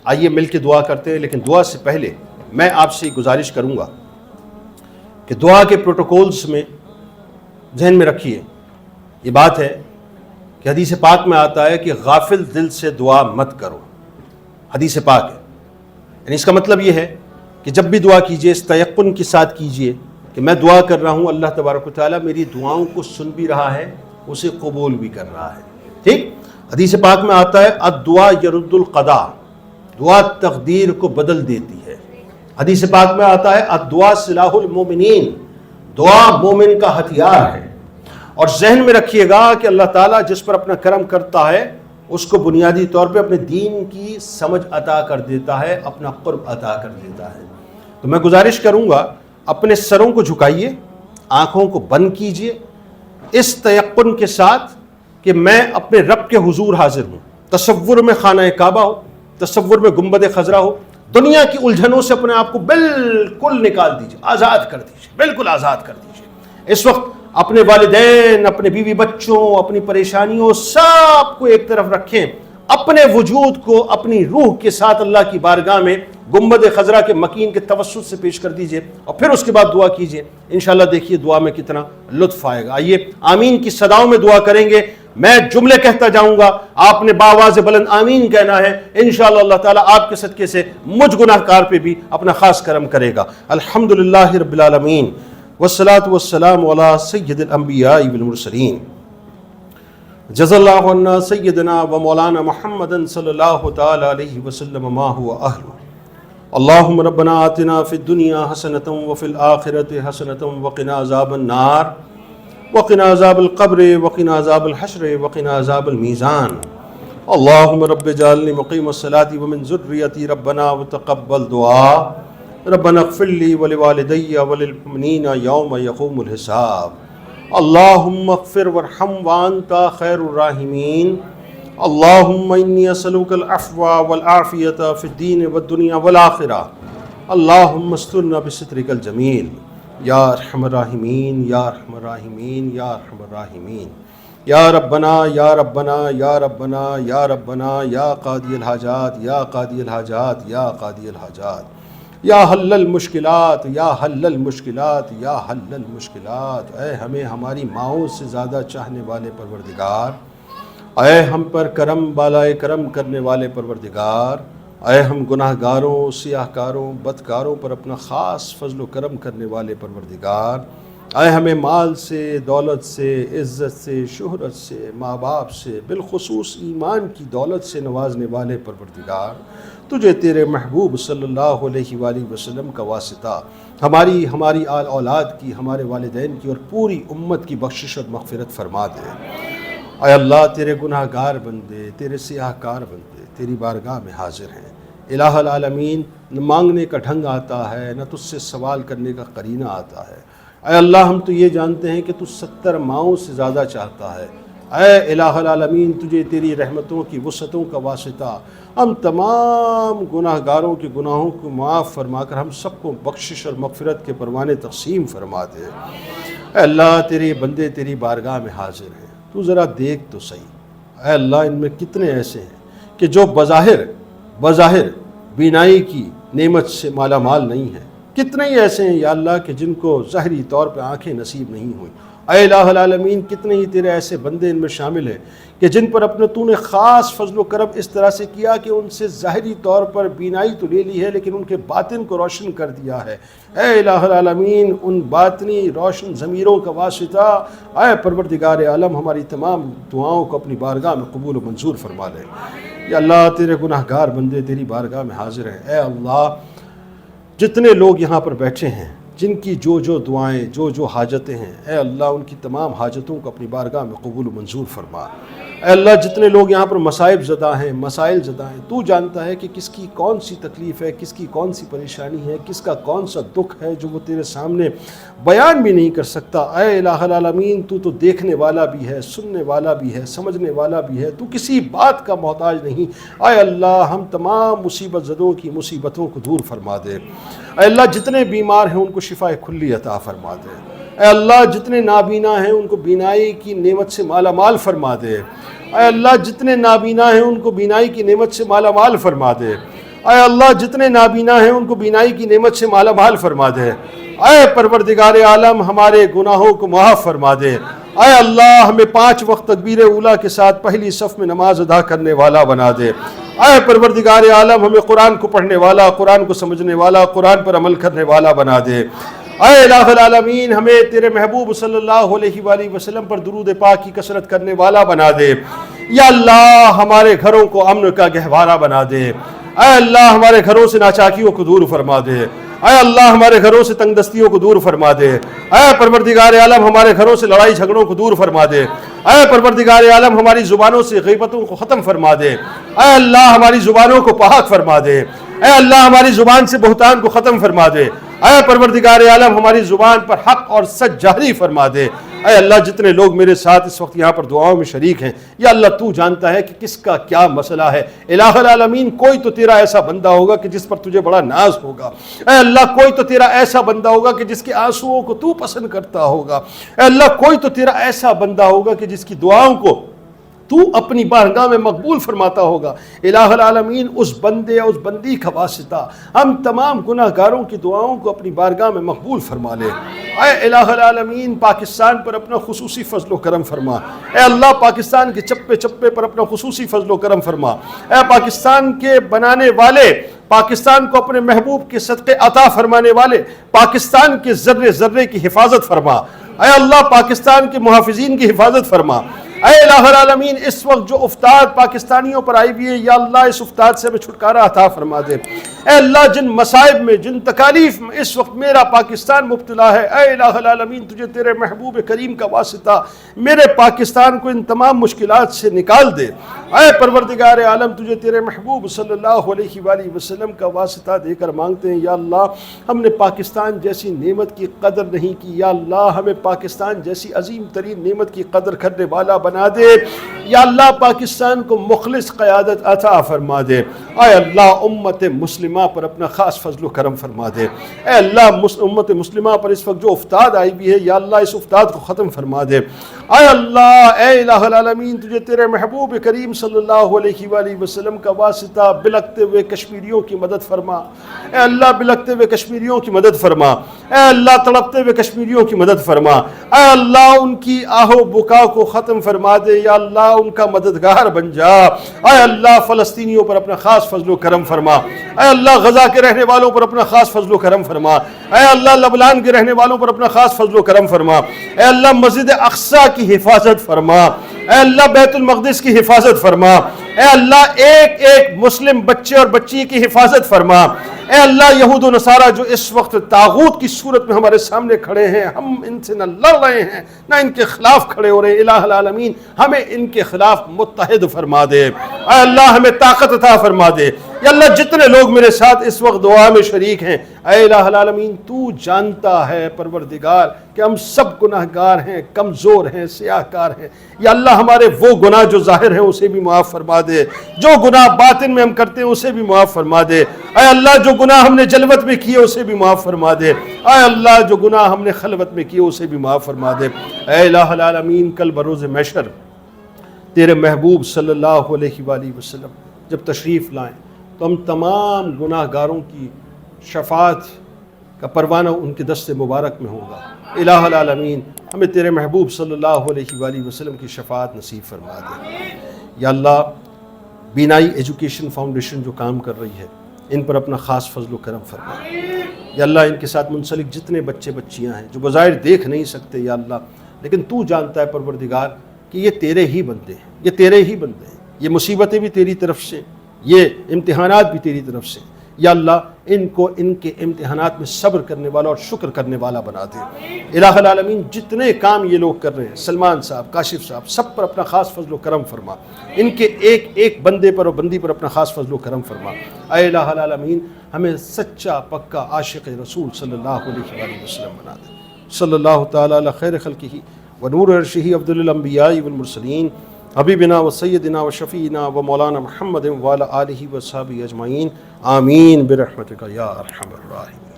آئیے مل کے دعا کرتے ہیں، لیکن دعا سے پہلے میں آپ سے گزارش کروں گا کہ دعا کے پروٹوکولز میں ذہن میں رکھیے، یہ بات ہے کہ حدیث پاک میں آتا ہے کہ غافل دل سے دعا مت کرو، حدیث پاک ہے، یعنی اس کا مطلب یہ ہے کہ جب بھی دعا کیجئے اس تیقن کے ساتھ کیجئے کہ میں دعا کر رہا ہوں، اللہ تبارک و تعالیٰ میری دعاؤں کو سن بھی رہا ہے، اسے قبول بھی کر رہا ہے۔ ٹھیک، حدیث پاک میں آتا ہے الدعاء یرد القضاء، دعا تقدیر کو بدل دیتی ہے۔ حدیث پاک میں آتا ہے الدعاء سلاح المومنین، دعا مومن کا ہتھیار ہے۔ اور ذہن میں رکھیے گا کہ اللہ تعالیٰ جس پر اپنا کرم کرتا ہے اس کو بنیادی طور پہ اپنے دین کی سمجھ عطا کر دیتا ہے، اپنا قرب عطا کر دیتا ہے۔ تو میں گزارش کروں گا اپنے سروں کو جھکائیے، آنکھوں کو بند کیجئے، اس تیقن کے ساتھ کہ میں اپنے رب کے حضور حاضر ہوں۔ تصور میں خانہ کعبہ ہو، تصور میں گنبد خضرا ہو، دنیا کی الجھنوں سے اپنے آپ کو بالکل نکال دیجئے، آزاد کر دیجئے، بالکل آزاد کر دیجئے۔ اس وقت اپنے والدین، اپنے بیوی بچوں، اپنی پریشانیوں سب کو ایک طرف رکھیں، اپنے وجود کو اپنی روح کے ساتھ اللہ کی بارگاہ میں گنبد خضرا کے مکین کے توسط سے پیش کر دیجئے، اور پھر اس کے بعد دعا کیجئے۔ انشاءاللہ دیکھیے دعا میں کتنا لطف آئے گا۔ آئیے آمین کی صداؤں میں دعا کریں گے، میں جملے کہتا جاؤں گا، آپ نے باواز بلند آمین کہنا ہے، انشاءاللہ اللہ تعالیٰ آپ کے صدقے سے مجھ گناہ کار پہ بھی اپنا خاص کرم کرے گا۔ الحمدللہ رب العالمین والصلاة والسلام علی سید الانبیاء والمرسلین، جزا اللہ عنا سیدنا و مولانا محمد صلی اللہ تعالی علیہ وسلم ما هو اہلہ۔ اللہم ربنا آتنا فی الدنیا حسنۃ وفی الآخرۃ حسنۃ وقنا عذاب النار وقنا عذاب القبر وقنا عذاب الحشر وقنا عذاب المیزان۔ اللہم رب اجعلنی مقیم الصلاۃ ومن ذریتی ربنا وتقبل دعا، ربنا اغفر لی ولوالدی وللمؤمنین یوم یقوم الحساب۔ اللہم اغفر وارحم وانت خیر الراحمین۔ اللہم انی اسألک العفو والعافیۃ فی الدین والدنیا والآخرہ۔ اللہم استرنا بسترک الجمیل یا ارحم الراحمین یا ارحم الراحمین یا ارحم الراحمین۔ یا ربنا یا ربنا یا ربنا یا ربنا یا قاضی الحاجات یا قاضی الحاجات یا قاضی الحاجات، یا حل المشکلات یا حل المشکلات یا حل المشکلات۔ اے ہمیں ہماری ماؤں سے زیادہ چاہنے والے پروردگار، اے ہم پر کرم بالائے کرم کرنے والے پروردگار، اے ہم گناہ گاروں، سیاہ کاروں، بدکاروں پر اپنا خاص فضل و کرم کرنے والے پروردگار، اے ہمیں مال سے، دولت سے، عزت سے، شہرت سے، ماں باپ سے، بالخصوص ایمان کی دولت سے نوازنے والے پروردگار، تجھے تیرے محبوب صلی اللہ علیہ وآلہ وسلم کا واسطہ ہماری آل اولاد کی، ہمارے والدین کی اور پوری امت کی بخشش اور مغفرت فرما دے۔ اے اللہ تیرے گناہ گار بندے، تیرے سیاہ کار بندے تیری بارگاہ میں حاضر ہیں۔ الہ العالمین، نہ مانگنے کا ڈھنگ آتا ہے، نہ تجھ سے سوال کرنے کا قرینہ آتا ہے۔ اے اللہ ہم تو یہ جانتے ہیں کہ تو 70 ماؤں سے زیادہ چاہتا ہے۔ اے الہ العالمین، تجھے تیری رحمتوں کی وسعتوں کا واسطہ ہم تمام گناہ گاروں کے گناہوں کو معاف فرما کر ہم سب کو بخشش اور مغفرت کے پروانے تقسیم فرما دے۔ اے اللہ تیرے بندے تیری بارگاہ میں حاضر ہیں، تو ذرا دیکھ تو صحیح۔ اے اللہ ان میں کتنے ایسے ہیں کہ جو بظاہر بینائی کی نعمت سے مالا مال نہیں ہیں، کتنے ہی ایسے ہیں یا اللہ کہ جن کو ظاہری طور پہ آنکھیں نصیب نہیں ہوئیں۔ اے الہ العالمین، کتنے ہی تیرے ایسے بندے ان میں شامل ہیں کہ جن پر اپنے تو نے خاص فضل و کرم اس طرح سے کیا کہ ان سے ظاہری طور پر بینائی تو لے لی ہے لیکن ان کے باطن کو روشن کر دیا ہے۔ اے الہ العالمین، ان باطنی روشن ضمیروں کا واسطہ اے پروردگار عالم ہماری تمام دعاؤں کو اپنی بارگاہ میں قبول و منظور فرما لے۔ یا اللہ تیرے گناہ گار بندے تیری بارگاہ میں حاضر ہیں۔ اے اللہ جتنے لوگ یہاں پر بیٹھے ہیں، جن کی جو دعائیں، جو حاجتیں ہیں، اے اللہ ان کی تمام حاجتوں کو اپنی بارگاہ میں قبول و منظور فرما۔ اے اللہ جتنے لوگ یہاں پر مصائب زدہ ہیں، مسائل زدہ ہیں، تو جانتا ہے کہ کس کی کون سی تکلیف ہے، کس کی کون سی پریشانی ہے، کس کا کون سا دکھ ہے جو وہ تیرے سامنے بیان بھی نہیں کر سکتا۔ اے الہ العالمین، تو دیکھنے والا بھی ہے، سننے والا بھی ہے، سمجھنے والا بھی ہے، تو کسی بات کا محتاج نہیں۔ اے اللہ ہم تمام مصیبت زدوں کی مصیبتوں کو دور فرما دے۔ اے اللہ جتنے بیمار ہیں ان کو شفا کلی عطا فرما دے۔ اے اللہ جتنے نابینا ہیں ان کو بینائی کی نعمت سے مالا مال فرما دے۔ اے اللہ جتنے نابینا ہیں ان کو بینائی کی نعمت سے مالا مال فرما دے۔ اے اللہ جتنے نابینا ہیں ان کو بینائی کی نعمت سے مالا مال فرما دے۔ اے پروردگار عالم ہمارے گناہوں کو معاف فرما دے۔ اے اللہ ہمیں 5 وقت تکبیر اولیٰ کے ساتھ پہلی صف میں نماز ادا کرنے والا بنا دے۔ اے پروردگار عالم ہمیں قرآن کو پڑھنے والا، قرآن کو سمجھنے والا، قرآن پر عمل کرنے والا بنا دے۔ اے الہ العالمین ہمیں تیرے محبوب صلی اللہ علیہ وآلہ وسلم پر درود پاک کی کثرت کرنے والا بنا دے۔ یا اللہ ہمارے گھروں کو امن کا گہوارہ بنا دے۔ اے اللہ ہمارے گھروں سے ناچاکیوں کو دور فرما دے۔ اے اللہ ہمارے گھروں سے تنگ دستیوں کو دور فرما دے۔ اے پروردگار عالم ہمارے گھروں سے لڑائی جھگڑوں کو دور فرما دے۔ اے پروردگار عالم ہماری زبانوں سے غیبتوں کو ختم فرما دے۔ اے اللہ ہماری زبانوں کو پاک فرما دے۔ اے اللہ ہماری زبان سے بہتان کو ختم فرما دے۔ اے پروردگار عالم ہماری زبان پر حق اور سچ جاری فرما دے۔ اے اللہ جتنے لوگ میرے ساتھ اس وقت یہاں پر دعاؤں میں شریک ہیں، یا اللہ تو جانتا ہے کہ کس کا کیا مسئلہ ہے۔ الہ العالمین کوئی تو تیرا ایسا بندہ ہوگا کہ جس پر تجھے بڑا ناز ہوگا۔ اے اللہ کوئی تو تیرا ایسا بندہ ہوگا کہ جس کے آنسوؤں کو تو پسند کرتا ہوگا۔ اے اللہ کوئی تو تیرا ایسا بندہ ہوگا کہ جس کی دعاؤں کو تو اپنی بارگاہ میں مقبول فرماتا ہوگا۔ الہ العالمین اس بندے یا اس بندی کا واسطہ ہم تمام گناہ گاروں کی دعاؤں کو اپنی بارگاہ میں مقبول فرما لے۔ اے الہ العالمین پاکستان پر اپنا خصوصی فضل و کرم فرما۔ اے اللہ پاکستان کے چپے چپے پر اپنا خصوصی فضل و کرم فرما۔ اے پاکستان کے بنانے والے، پاکستان کو اپنے محبوب کے صدقے عطا فرمانے والے، پاکستان کے ذرے ذرے کی حفاظت فرما۔ اے اللہ پاکستان کے محافظین کی حفاظت فرما۔ اے الہ العالمین اس وقت جو افتاد پاکستانیوں پر آئی ہوئی ہے، یا اللہ اس افتاد سے ہمیں چھٹکارا عطا فرما دے۔ اے اللہ جن مصائب میں، جن تکالیف میں اس وقت میرا پاکستان مبتلا ہے، اے الہ العالمین تجھے تیرے محبوب کریم کا واسطہ میرے پاکستان کو ان تمام مشکلات سے نکال دے۔ اے پروردگار عالم تجھے تیرے محبوب صلی اللہ علیہ وآلہ وسلم کا واسطہ دے کر مانگتے ہیں، یا اللہ ہم نے پاکستان جیسی نعمت کی قدر نہیں کی، یا اللہ ہمیں پاکستان جیسی عظیم ترین نعمت کی قدر کرنے والا بنا دے۔ یا اللہ پاکستان کو مخلص قیادت عطا فرما دے۔ اے اللہ امت مسلمہ پر اپنا خاص فضل و کرم فرما دے۔ اے اللہ امت مسلمہ پر اس وقت جو افتاد آئی بھی ہے، یا اللہ اس افتاد کو ختم فرما دے۔ اے اللہ اے الہ العالمین تجھے تیرے محبوب کریم صلی اللہ علیہ وآلہ وسلم کا واسطہ بلکتے ہوئے کشمیریوں کی مدد فرما۔ اے اللہ بلکتے ہوئے کشمیریوں کی مدد فرما۔ اے اللہ تڑپتے ہوئے کشمیریوں کی مدد فرما۔ اے اللہ ان کی آہو بکا کو ختم فرما دے، یا اللہ ان کا مددگار بن جا۔ اے اللہ فلسطینیوں پر اپنا خاص فضل و کرم فرما۔ اے اللہ غزہ کے رہنے والوں پر اپنا خاص فضل و کرم فرما۔ اے اللہ لبنان کے رہنے والوں پر اپنا خاص فضل و کرم فرما۔ اے اللہ مسجد اقصی کی حفاظت فرما۔ اے اللہ بیت المقدس کی حفاظت فرما۔ اے اللہ ایک ایک مسلم بچے اور بچی کی حفاظت فرما۔ اے اللہ یہود و نصارہ جو اس وقت طاغوت کی صورت میں ہمارے سامنے کھڑے ہیں، ہم ان سے نہ لڑ رہے ہیں نہ ان کے خلاف کھڑے ہو رہے ہیں، الہ العالمین ہمیں ان کے خلاف متحد فرما دے۔ اے اللہ ہمیں طاقت عطا فرما دے۔ یا اللہ جتنے لوگ میرے ساتھ اس وقت دعا میں شریک ہیں، اے الہ العالمین تو جانتا ہے پروردگار کہ ہم سب گناہ گار ہیں، کمزور ہیں، سیاہ کار ہیں۔ یا اللہ ہمارے وہ گناہ جو ظاہر ہیں اسے بھی معاف فرما دے، جو گناہ باطن میں ہم کرتے ہیں اسے بھی معاف فرما دے۔ اے اللہ جو گناہ ہم نے جلوت میں کیے اسے بھی معاف فرما دے۔ اے اللہ جو گناہ ہم نے خلوت میں کیے اسے بھی معاف فرما دے۔ اے الہ العالمین کل بروز محشر تیرے محبوب صلی اللہ علیہ وآلہ وسلم جب تشریف لائیں تو ہم تمام گناہ گاروں کی شفاعت کا پروانہ ان کے دست مبارک میں ہوگا۔ الہ العالمین ہمیں تیرے محبوب صلی اللہ علیہ وآلہ وسلم کی شفاعت نصیب فرما دے۔ یا اللہ بینائی ایجوکیشن فاؤنڈیشن جو کام کر رہی ہے ان پر اپنا خاص فضل و کرم فرما۔ یا اللہ ان کے ساتھ منسلک جتنے بچے بچیاں ہیں جو بظاہر دیکھ نہیں سکتے، یا اللہ لیکن تو جانتا ہے پروردگار کہ یہ تیرے ہی بندے ہیں، یہ تیرے ہی بندے ہیں، یہ مصیبتیں بھی تیری طرف سے، یہ امتحانات بھی تیری طرف سے۔ یا اللہ ان کو ان کے امتحانات میں صبر کرنے والا اور شکر کرنے والا بنا دے۔ الہ العالمین جتنے کام یہ لوگ کر رہے ہیں، سلمان صاحب، کاشف صاحب، سب پر اپنا خاص فضل و کرم فرما۔ ان کے ایک ایک بندے پر اور بندی پر اپنا خاص فضل و کرم فرما۔ اے الہ العالمین ہمیں سچا پکا عاشق رسول صلی اللہ علیہ وآلہ وسلم بنا دے۔ صلی اللہ تعالی علی خیر خلقہ ونور عرشہ افضل الانبیاء والمرسلین حبیبنا و سیدنا و شفیعنا و مولانا محمد وعلی آلہ و صحبہ اجمعین آمین برحمتک یا ارحم الراحمین۔